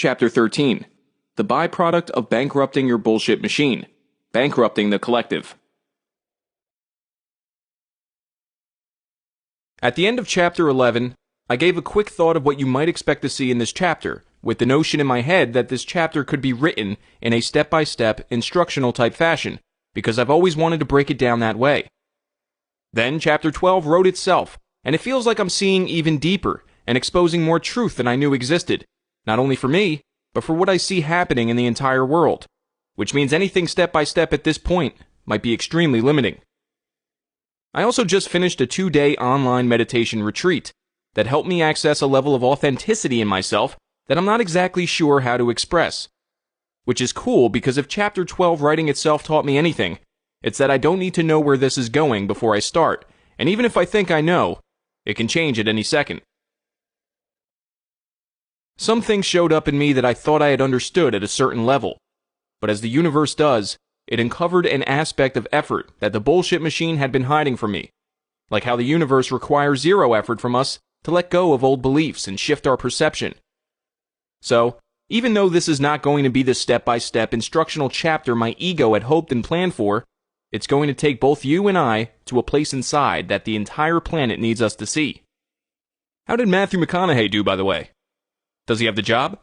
Chapter 13. The Byproduct of Bankrupting Your Bullshit Machine. Bankrupting the Collective. At the end of Chapter 11, I gave a quick thought of what you might expect to see in this chapter, with the notion in my head that this chapter could be written in a step-by-step, instructional-type fashion, because I've always wanted to break it down that way. Then Chapter 12 wrote itself, and it feels like I'm seeing even deeper and exposing more truth than I knew existed, not only for me, but for what I see happening in the entire world, which means anything step-by-step at this point might be extremely limiting. I also just finished a 2-day online meditation retreat that helped me access a level of authenticity in myself that I'm not exactly sure how to express. Which is cool because if Chapter 12 writing itself taught me anything, it's that I don't need to know where this is going before I start, and even if I think I know, it can change at any second. Some things showed up in me that I thought I had understood at a certain level, but as the universe does, it uncovered an aspect of effort that the bullshit machine had been hiding from me, like how the universe requires zero effort from us to let go of old beliefs and shift our perception. So, even though this is not going to be the step-by-step instructional chapter my ego had hoped and planned for, it's going to take both you and I to a place inside that the entire planet needs us to see. How did Matthew McConaughey do, by the way? Does he have the job?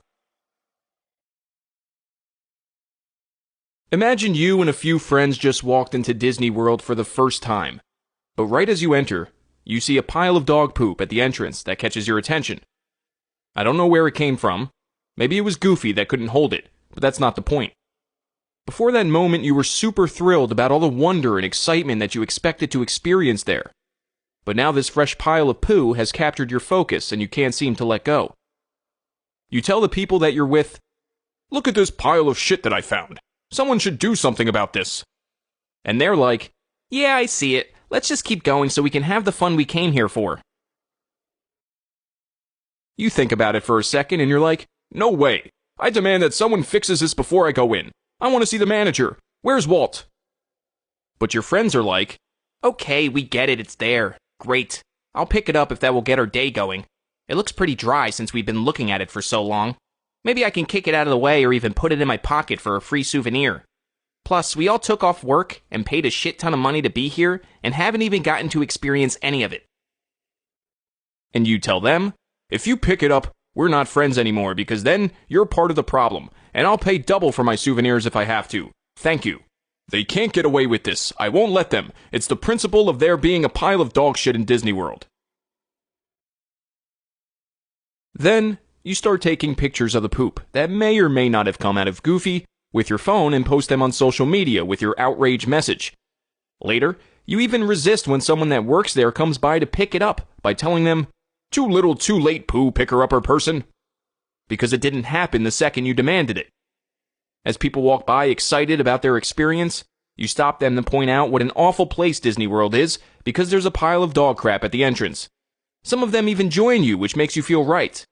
Imagine you and a few friends just walked into Disney World for the first time, but right as you enter, you see a pile of dog poop at the entrance that catches your attention. I don't know where it came from. Maybe it was Goofy that couldn't hold it, but that's not the point. Before that moment, you were super thrilled about all the wonder and excitement that you expected to experience there. But now this fresh pile of poo has captured your focus and you can't seem to let go. You tell the people that you're with, "Look at this pile of shit that I found. Someone should do something about this." And they're like, "Yeah, I see it. Let's just keep going so we can have the fun we came here for." You think about it for a second and you're like, "No way. I demand that someone fixes this before I go in. I want to see the manager. Where's Walt?" But your friends are like, "Okay, we get it. It's there. Great. I'll pick it up if that will get our day going. It looks pretty dry since we've been looking at it for so long. Maybe I can kick it out of the way or even put it in my pocket for a free souvenir. Plus, we all took off work and paid a shit ton of money to be here and haven't even gotten to experience any of it." And you tell them, "If you pick it up, we're not friends anymore because then you're part of the problem, and I'll pay double for my souvenirs if I have to. Thank you. They can't get away with this. I won't let them. It's the principle of there being a pile of dog shit in Disney World." Then, you start taking pictures of the poop that may or may not have come out of Goofy with your phone and post them on social media with your outrage message. Later, you even resist when someone that works there comes by to pick it up by telling them, "Too little, too late, poo picker-upper person," because it didn't happen the second you demanded it. As people walk by excited about their experience, you stop them to point out what an awful place Disney World is because there's a pile of dog crap at the entrance. Some of them even join you, which makes you feel right,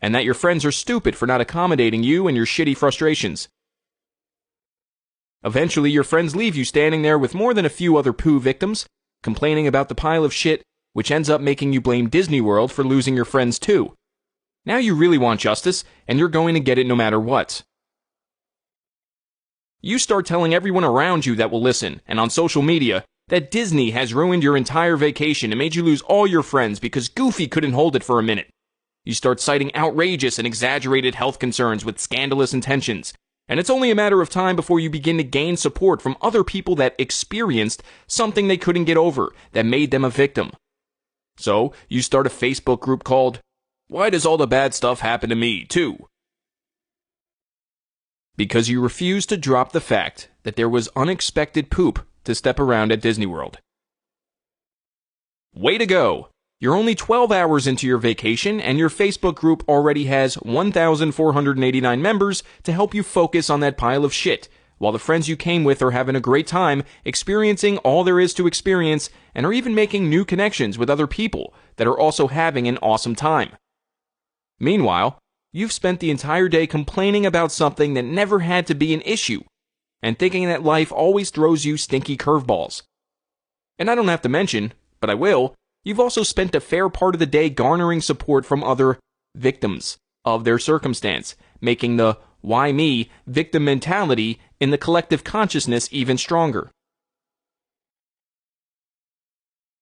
and that your friends are stupid for not accommodating you and your shitty frustrations. Eventually, your friends leave you standing there with more than a few other poo victims, complaining about the pile of shit, which ends up making you blame Disney World for losing your friends too. Now you really want justice, and you're going to get it no matter what. You start telling everyone around you that will listen, and on social media, that Disney has ruined your entire vacation and made you lose all your friends because Goofy couldn't hold it for a minute. You start citing outrageous and exaggerated health concerns with scandalous intentions, and it's only a matter of time before you begin to gain support from other people that experienced something they couldn't get over that made them a victim. So, you start a Facebook group called, "Why Does All the Bad Stuff Happen to Me, Too?" Because you refuse to drop the fact that there was unexpected poop to step around at Disney World. Way to go! You're only 12 hours into your vacation, and your Facebook group already has 1,489 members to help you focus on that pile of shit, while the friends you came with are having a great time, experiencing all there is to experience, and are even making new connections with other people that are also having an awesome time. Meanwhile, you've spent the entire day complaining about something that never had to be an issue, and thinking that life always throws you stinky curveballs. And I don't have to mention, but I will, you've also spent a fair part of the day garnering support from other victims, of their circumstance, making the why me victim mentality in the collective consciousness even stronger.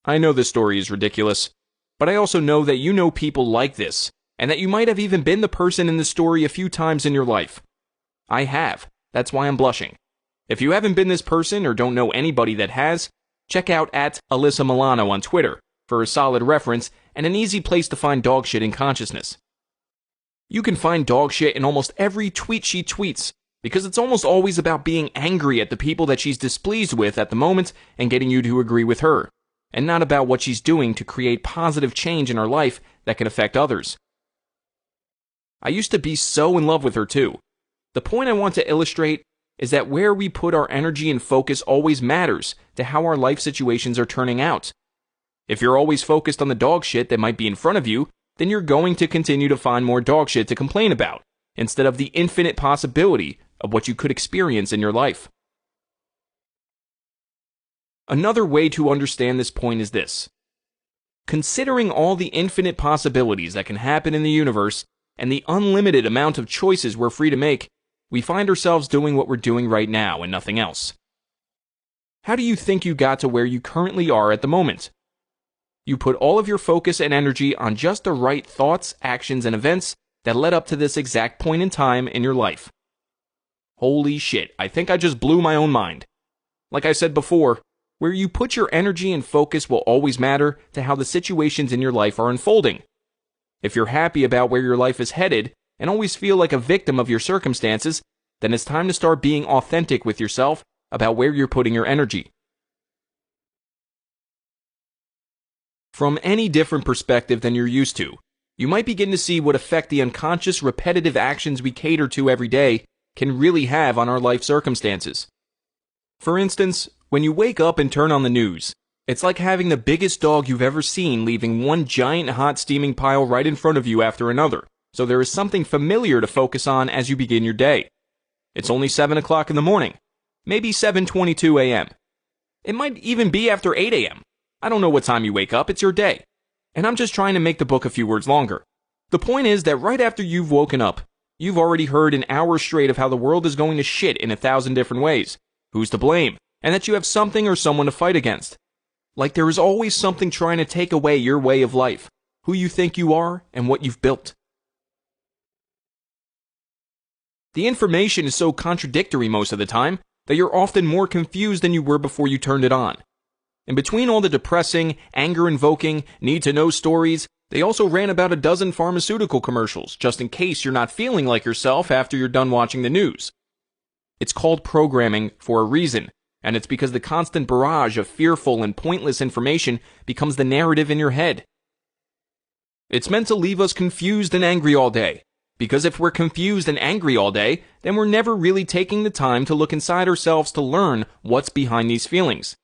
I know this story is ridiculous, but I also know that you know people like this, and that you might have even been the person in the story a few times in your life. I have. That's why I'm blushing. If you haven't been this person or don't know anybody that has, check out @Alyssa Milano on Twitter for a solid reference and an easy place to find dogshit in consciousness. You can find dogshit in almost every tweet she tweets, because it's almost always about being angry at the people that she's displeased with at the moment and getting you to agree with her, and not about what she's doing to create positive change in her life that can affect others. I used to be so in love with her too. The point I want to illustrate is that where we put our energy and focus always matters to how our life situations are turning out. If you're always focused on the dog shit that might be in front of you, then you're going to continue to find more dog shit to complain about, instead of the infinite possibility of what you could experience in your life. Another way to understand this point is this. Considering all the infinite possibilities that can happen in the universe and the unlimited amount of choices we're free to make, we find ourselves doing what we're doing right now and nothing else. How do you think you got to where you currently are at the moment? You put all of your focus and energy on just the right thoughts, actions, and events that led up to this exact point in time in your life. Holy shit, I think I just blew my own mind. Like I said before, where you put your energy and focus will always matter to how the situations in your life are unfolding. If you're happy about where your life is headed and always feel like a victim of your circumstances, then it's time to start being authentic with yourself about where you're putting your energy. From any different perspective than you're used to, you might begin to see what effect the unconscious, repetitive actions we cater to every day can really have on our life circumstances. For instance, when you wake up and turn on the news, it's like having the biggest dog you've ever seen leaving one giant hot steaming pile right in front of you after another, so there is something familiar to focus on as you begin your day. It's only 7 o'clock in the morning, maybe 7:22 a.m. It might even be after 8 a.m. I don't know what time you wake up, it's your day. And I'm just trying to make the book a few words longer. The point is that right after you've woken up, you've already heard an hour straight of how the world is going to shit in 1,000 different ways, who's to blame, and that you have something or someone to fight against. Like there is always something trying to take away your way of life, who you think you are, and what you've built. The information is so contradictory most of the time that you're often more confused than you were before you turned it on. And between all the depressing, anger-invoking, need-to-know stories, they also ran about a dozen pharmaceutical commercials, just in case you're not feeling like yourself after you're done watching the news. It's called programming for a reason, and it's because the constant barrage of fearful and pointless information becomes the narrative in your head. It's meant to leave us confused and angry all day, because if we're confused and angry all day, then we're never really taking the time to look inside ourselves to learn what's behind these feelings.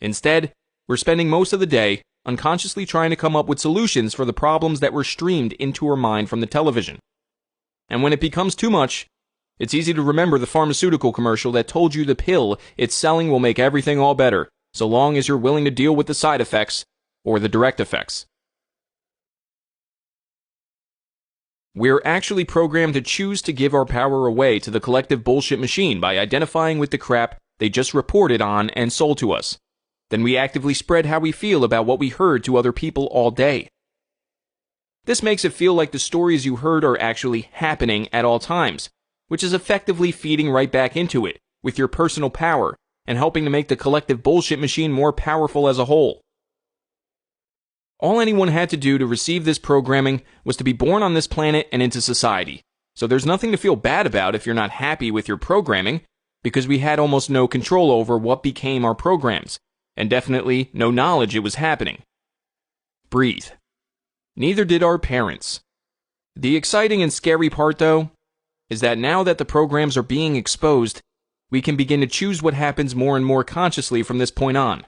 Instead, we're spending most of the day unconsciously trying to come up with solutions for the problems that were streamed into our mind from the television. And when it becomes too much, it's easy to remember the pharmaceutical commercial that told you the pill it's selling will make everything all better, so long as you're willing to deal with the side effects or the direct effects. We're actually programmed to choose to give our power away to the collective bullshit machine by identifying with the crap they just reported on and sold to us. Then we actively spread how we feel about what we heard to other people all day. This makes it feel like the stories you heard are actually happening at all times, which is effectively feeding right back into it with your personal power and helping to make the collective bullshit machine more powerful as a whole. All anyone had to do to receive this programming was to be born on this planet and into society. So there's nothing to feel bad about if you're not happy with your programming, because we had almost no control over what became our programs, and definitely no knowledge it was happening. Breathe. Neither did our parents. The exciting and scary part, though, is that now that the programs are being exposed, we can begin to choose what happens more and more consciously from this point on.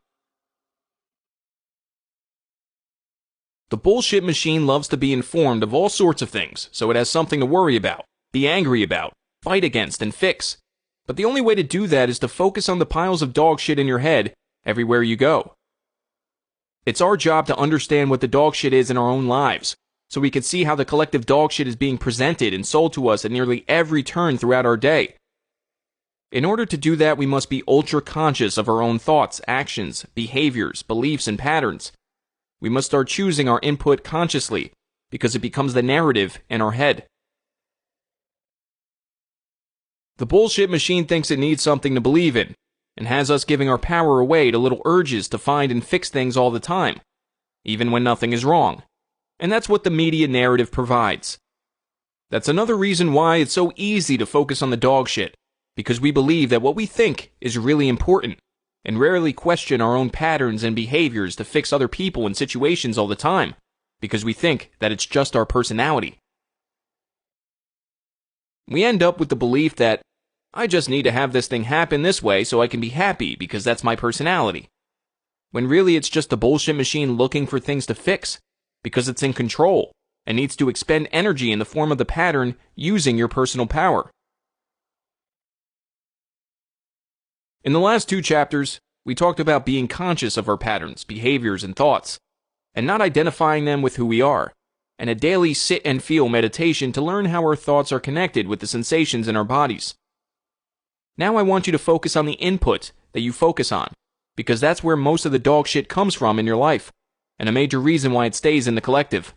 The bullshit machine loves to be informed of all sorts of things, so it has something to worry about, be angry about, fight against, and fix. But the only way to do that is to focus on the piles of dog shit in your head everywhere you go. It's our job to understand what the dog shit is in our own lives, so we can see how the collective dogshit is being presented and sold to us at nearly every turn throughout our day. In order to do that, we must be ultra conscious of our own thoughts, actions, behaviors, beliefs, and patterns. We must start choosing our input consciously, because it becomes the narrative in our head. The bullshit machine thinks it needs something to believe in, and has us giving our power away to little urges to find and fix things all the time, even when nothing is wrong. And that's what the media narrative provides. That's another reason why it's so easy to focus on the dog shit, because we believe that what we think is really important, and rarely question our own patterns and behaviors to fix other people and situations all the time, because we think that it's just our personality. We end up with the belief that I just need to have this thing happen this way so I can be happy because that's my personality. When really it's just the bullshit machine looking for things to fix because it's in control and needs to expend energy in the form of the pattern using your personal power. In the last 2 chapters, we talked about being conscious of our patterns, behaviors, and thoughts, and not identifying them with who we are, and a daily sit and feel meditation to learn how our thoughts are connected with the sensations in our bodies. Now I want you to focus on the input that you focus on, because that's where most of the dog shit comes from in your life, and a major reason why it stays in the collective.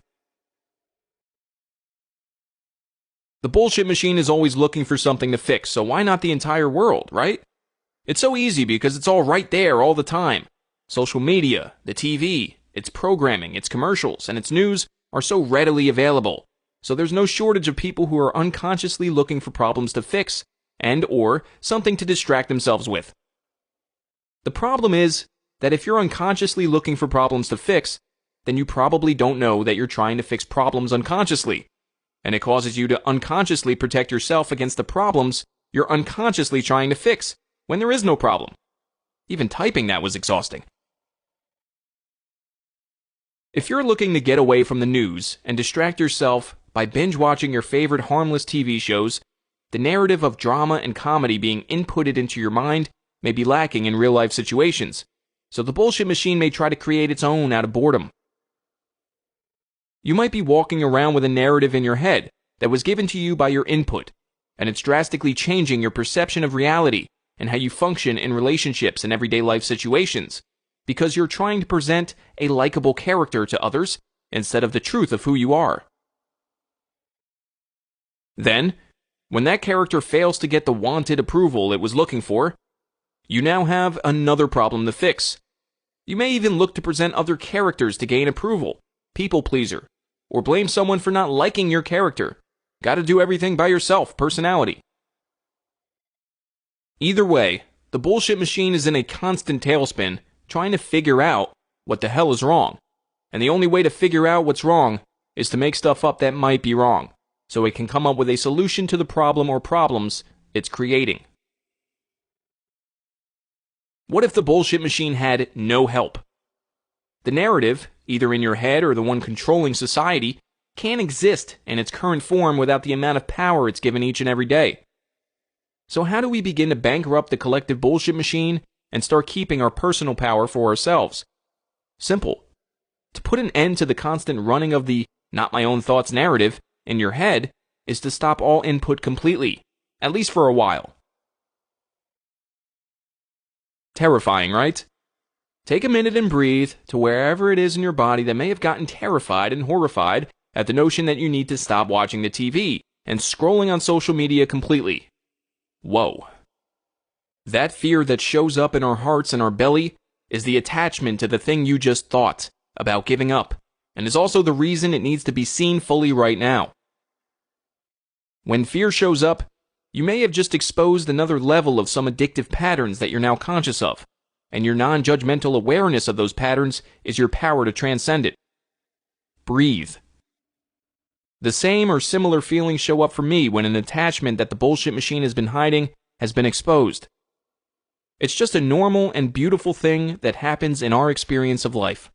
The bullshit machine is always looking for something to fix, so why not the entire world, right? It's so easy because it's all right there all the time. Social media, the TV, its programming, its commercials, and its news are so readily available, so there's no shortage of people who are unconsciously looking for problems to fix, and or something to distract themselves with. The problem is that if you're unconsciously looking for problems to fix, then you probably don't know that you're trying to fix problems unconsciously, and it causes you to unconsciously protect yourself against the problems you're unconsciously trying to fix when there is no problem. Even typing that was exhausting. If you're looking to get away from the news and distract yourself by binge watching your favorite harmless TV shows, the narrative of drama and comedy being inputted into your mind may be lacking in real-life situations, so the bullshit machine may try to create its own out of boredom. You might be walking around with a narrative in your head that was given to you by your input, and it's drastically changing your perception of reality and how you function in relationships and everyday life situations, because you're trying to present a likable character to others instead of the truth of who you are. Then, when that character fails to get the wanted approval it was looking for, you now have another problem to fix. You may even look to present other characters to gain approval, people pleaser, or blame someone for not liking your character. Gotta do everything by yourself, personality. Either way, the bullshit machine is in a constant tailspin, trying to figure out what the hell is wrong. And the only way to figure out what's wrong is to make stuff up that might be wrong, so it can come up with a solution to the problem or problems it's creating. What if the bullshit machine had no help? The narrative, either in your head or the one controlling society, can't exist in its current form without the amount of power it's given each and every day. So how do we begin to bankrupt the collective bullshit machine and start keeping our personal power for ourselves? Simple. To put an end to the constant running of the not my own thoughts narrative in your head is to stop all input completely, at least for a while. Terrifying, right? Take a minute and breathe to wherever it is in your body that may have gotten terrified and horrified at the notion that you need to stop watching the TV and scrolling on social media completely. Whoa. That fear that shows up in our hearts and our belly is the attachment to the thing you just thought about giving up, and is also the reason it needs to be seen fully right now. When fear shows up, you may have just exposed another level of some addictive patterns that you're now conscious of, and your non-judgmental awareness of those patterns is your power to transcend it. Breathe. The same or similar feelings show up for me when an attachment that the bullshit machine has been hiding has been exposed. It's just a normal and beautiful thing that happens in our experience of life.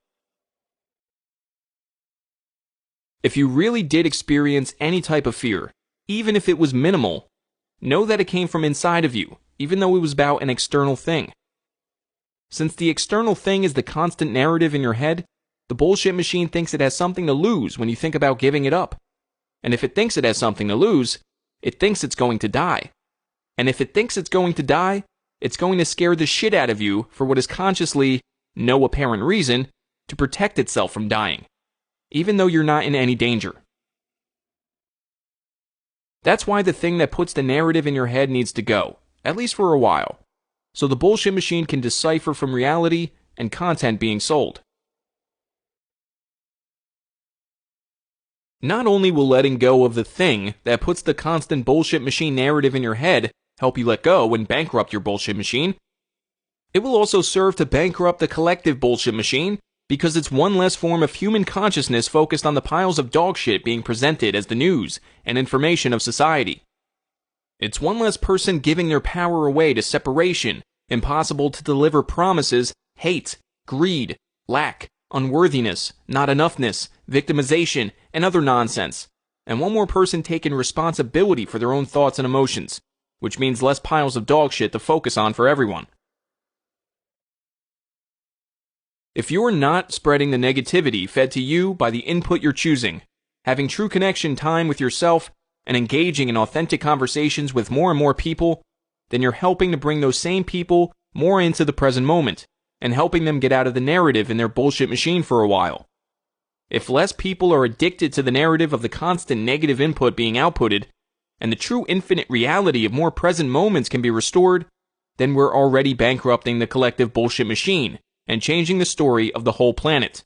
If you really did experience any type of fear, even if it was minimal, know that it came from inside of you, even though it was about an external thing. Since the external thing is the constant narrative in your head, The bullshit machine thinks it has something to lose when you think about giving it up. And if it thinks it has something to lose, it thinks it's going to die. And if it thinks it's going to die, it's going to scare the shit out of you for what is consciously no apparent reason to protect itself from dying, even though you're not in any danger. That's why the thing that puts the narrative in your head needs to go, at least for a while, so the bullshit machine can decipher from reality and content being sold. Not only will letting go of the thing that puts the constant bullshit machine narrative in your head help you let go and bankrupt your bullshit machine, it will also serve to bankrupt the collective bullshit machine because it's one less form of human consciousness focused on the piles of dog shit being presented as the news and information of society. It's one less person giving their power away to separation, impossible to deliver promises, hate, greed, lack, unworthiness, not enoughness, victimization, and other nonsense, and one more person taking responsibility for their own thoughts and emotions, which means less piles of dog shit to focus on for everyone. If you're not spreading the negativity fed to you by the input you're choosing, having true connection time with yourself, and engaging in authentic conversations with more and more people, then you're helping to bring those same people more into the present moment, and helping them get out of the narrative in their bullshit machine for a while. If less people are addicted to the narrative of the constant negative input being outputted, and the true infinite reality of more present moments can be restored, then we're already bankrupting the collective bullshit machine and changing the story of the whole planet.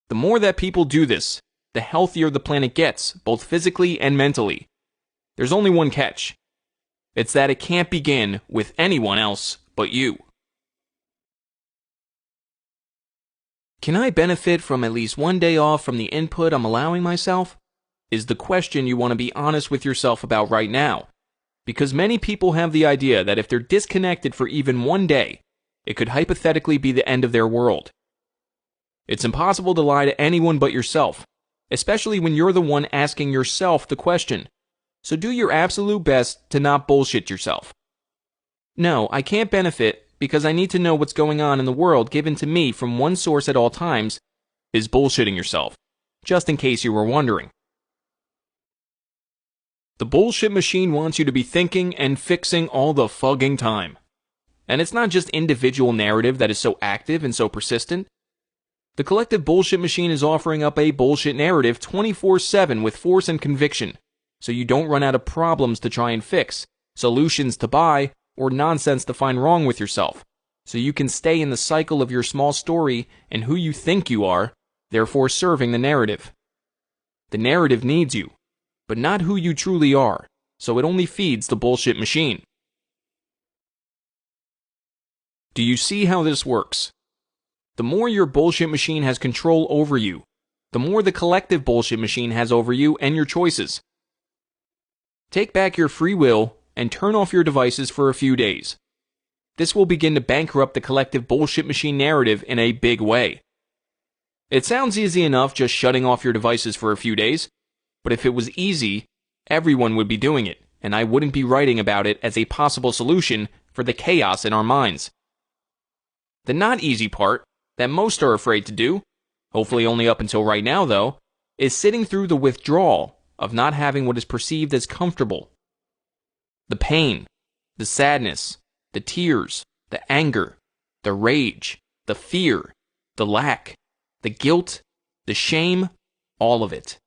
The more that people do this, the healthier the planet gets, both physically and mentally. There's only one catch. It's that it can't begin with anyone else but you. Can I benefit from at least one day off from the input I'm allowing myself? Is the question you want to be honest with yourself about right now. Because many people have the idea that if they're disconnected for even one day, it could hypothetically be the end of their world. It's impossible to lie to anyone but yourself, especially when you're the one asking yourself the question. So do your absolute best to not bullshit yourself. No, I can't benefit because I need to know what's going on in the world given to me from one source at all times is bullshitting yourself, just in case you were wondering. The bullshit machine wants you to be thinking and fixing all the fucking time. And it's not just individual narrative that is so active and so persistent. The collective bullshit machine is offering up a bullshit narrative 24/7 with force and conviction, so you don't run out of problems to try and fix, solutions to buy, or nonsense to find wrong with yourself, so you can stay in the cycle of your small story and who you think you are, therefore serving the narrative. The narrative needs you, but not who you truly are, so it only feeds the bullshit machine. Do you see how this works? The more your bullshit machine has control over you, the more the collective bullshit machine has over you and your choices. Take back your free will and turn off your devices for a few days. This will begin to bankrupt the collective bullshit machine narrative in a big way. It sounds easy enough just shutting off your devices for a few days, but if it was easy, everyone would be doing it, and I wouldn't be writing about it as a possible solution for the chaos in our minds. The not easy part, that most are afraid to do, hopefully only up until right now though, is sitting through the withdrawal of not having what is perceived as comfortable. The pain, the sadness, the tears, the anger, the rage, the fear, the lack, the guilt, the shame, all of it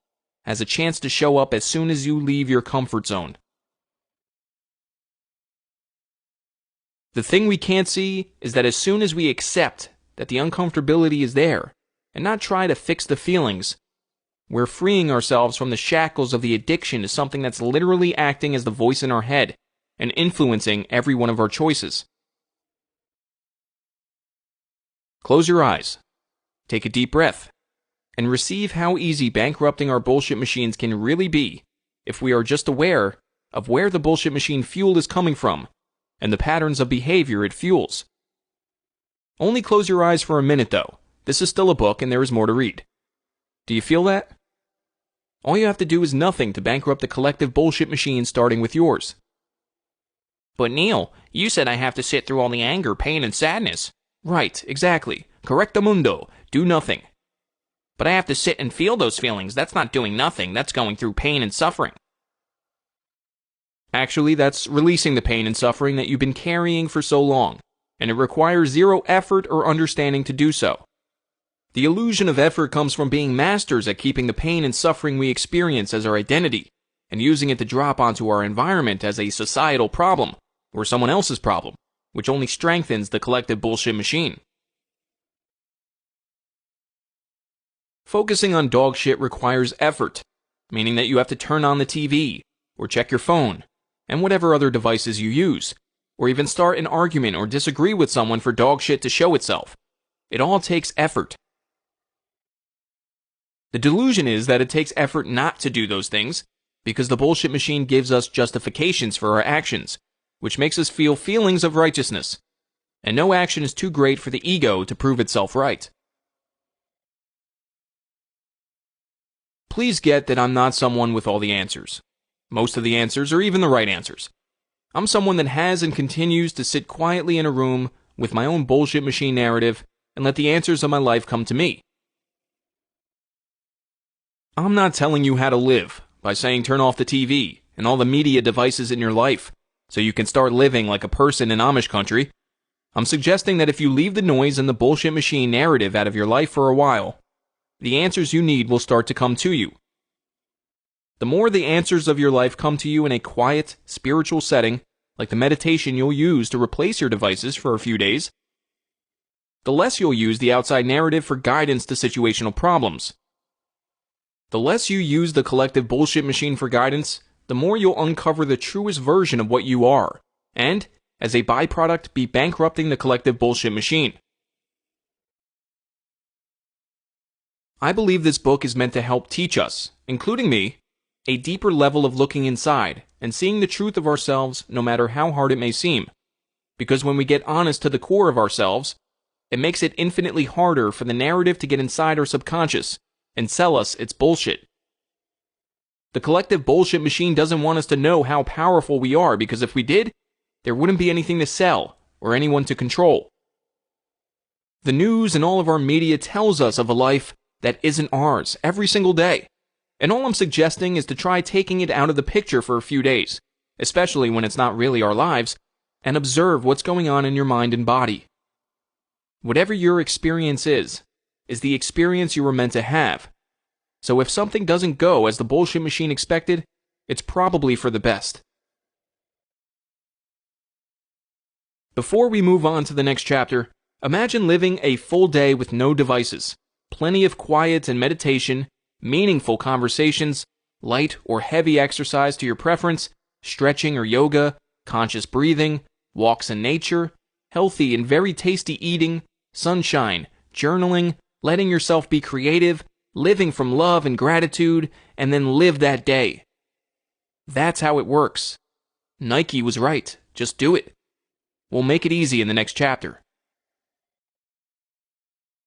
has a chance to show up as soon as you leave your comfort zone. The thing we can't see is that as soon as we accept that the uncomfortability is there and not try to fix the feelings, we're freeing ourselves from the shackles of the addiction to something that's literally acting as the voice in our head and influencing every one of our choices. Close your eyes, take a deep breath, and receive how easy bankrupting our bullshit machines can really be if we are just aware of where the bullshit machine fuel is coming from and the patterns of behavior it fuels. Only close your eyes for a minute though. This is still a book and there is more to read. Do you feel that? All you have to do is nothing to bankrupt the collective bullshit machine starting with yours. But Neil, you said I have to sit through all the anger, pain, and sadness. Right, exactly. Correctamundo. do nothing. But I have to sit and feel those feelings. That's not doing nothing. That's going through pain and suffering. Actually, that's releasing the pain and suffering that you've been carrying for so long, and it requires zero effort or understanding to do so. The illusion of effort comes from being masters at keeping the pain and suffering we experience as our identity, and using it to drop onto our environment as a societal problem, or someone else's problem, which only strengthens the collective bullshit machine. Focusing on dog shit requires effort, meaning that you have to turn on the TV, or check your phone, and whatever other devices you use, or even start an argument or disagree with someone for dog shit to show itself. It all takes effort. The delusion is that it takes effort not to do those things, because the bullshit machine gives us justifications for our actions, which makes us feel feelings of righteousness, and no action is too great for the ego to prove itself right. Please get that I'm not someone with all the answers. Most of the answers are even the right answers. I'm someone that has and continues to sit quietly in a room with my own bullshit machine narrative and let the answers of my life come to me. I'm not telling you how to live by saying turn off the TV and all the media devices in your life so you can start living like a person in Amish country. I'm suggesting that if you leave the noise and the bullshit machine narrative out of your life for a while, the answers you need will start to come to you. The more the answers of your life come to you in a quiet, spiritual setting, like the meditation you'll use to replace your devices for a few days, the less you'll use the outside narrative for guidance to situational problems. The less you use the collective bullshit machine for guidance, the more you'll uncover the truest version of what you are, and, as a byproduct, be bankrupting the collective bullshit machine. I believe this book is meant to help teach us, including me, a deeper level of looking inside and seeing the truth of ourselves no matter how hard it may seem. Because when we get honest to the core of ourselves, it makes it infinitely harder for the narrative to get inside our subconscious and sell us its bullshit. The collective bullshit machine doesn't want us to know how powerful we are, because if we did, there wouldn't be anything to sell or anyone to control. The news and all of our media tells us of a life that isn't ours every single day. And all I'm suggesting is to try taking it out of the picture for a few days, especially when it's not really our lives, and observe what's going on in your mind and body. Whatever your experience is the experience you were meant to have. So if something doesn't go as the bullshit machine expected, it's probably for the best. Before we move on to the next chapter, imagine living a full day with no devices, plenty of quiet and meditation, meaningful conversations, light or heavy exercise to your preference, stretching or yoga, conscious breathing, walks in nature, healthy and very tasty eating, sunshine, journaling, letting yourself be creative, living from love and gratitude, and then live that day. That's how it works. Nike was right. Just do it. We'll make it easy in the next chapter.